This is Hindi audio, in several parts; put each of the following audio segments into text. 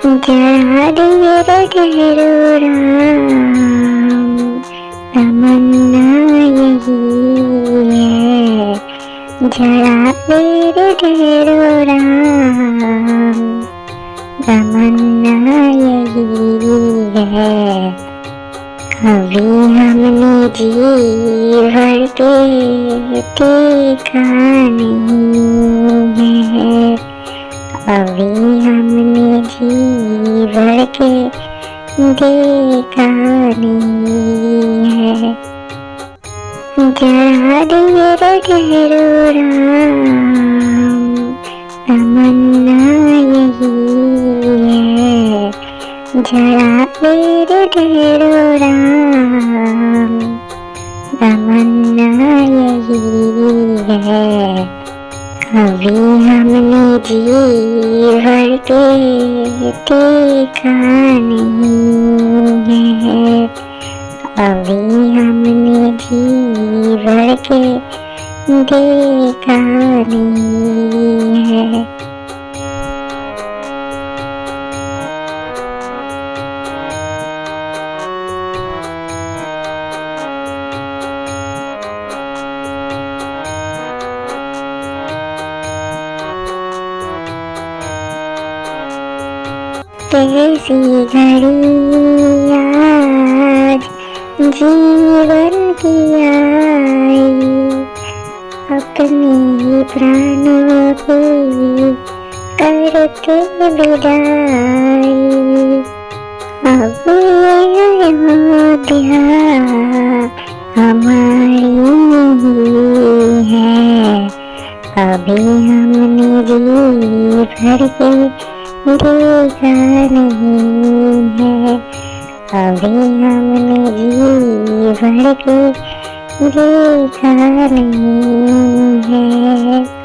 जरा देर ठहरो राम, तमन्ना यही है। जरा देर ठहरो राम, तमन्ना यही है। अभी हमने जी भर के देखा नहीं है। अभी हमने जी भर के देखा नहीं है। जरा देर ठहरो राम, तमन्ना यही है। जरा देर ठहरो राम, तमन्ना यही है। अभी हमने जी भर के देखा नहीं है। अभी हमने जी भर के देखा नहीं है। कैसी घड़ी आज जीवन की आई, अपने प्राणों की करके विदाई। अब ये अयोध्या हमारी नहीं है। अभी हमने जी भर के देखा नहीं है। अभी हमने जी भर के देखा नहीं है।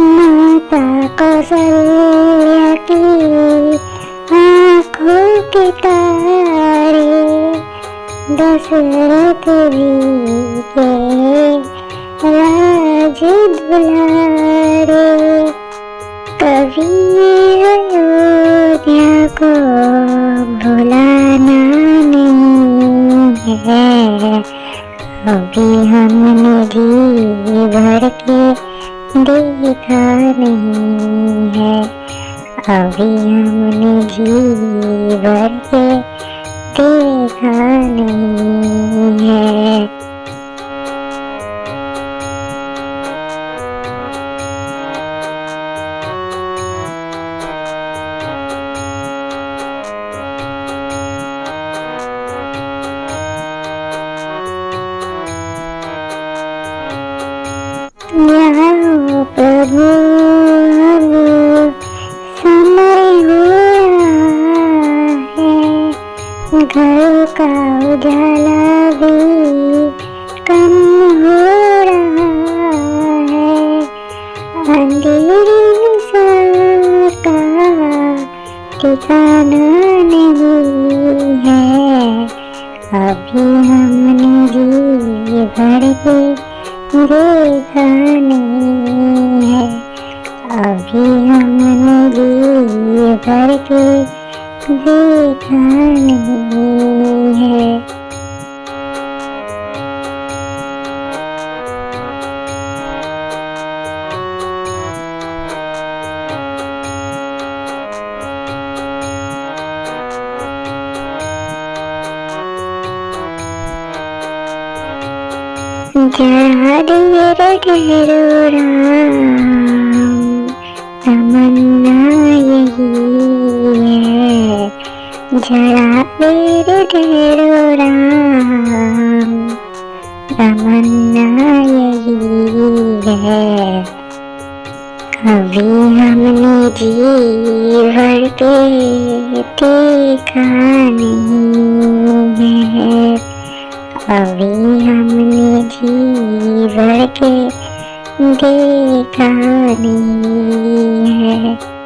माता कौशल्या की आँखों के तारे, दशरथ जी के राज दुलारे। कभी अयोध्या को भुलाना नहीं है। अभी हमने जी भर के देखा नहीं है। अभी हमने जी भर के देखा नहीं है। यहाँ प्रभु अब समय हो रहा है। घर का उजाला भी कम हो रहा है। अंधेरे का ठिकाना नहीं है। अभी हमने जी भर के देखा नहीं है। अभी हमने जी भर के देखा नहीं है। जरा देर ठहरो राम, तमन्ना यही है। जरा देर ठहरो राम, तमन्ना यही है। अभी हमने जी भर के देखा नहीं है। अभी हमने जी भर के देखा नहीं है।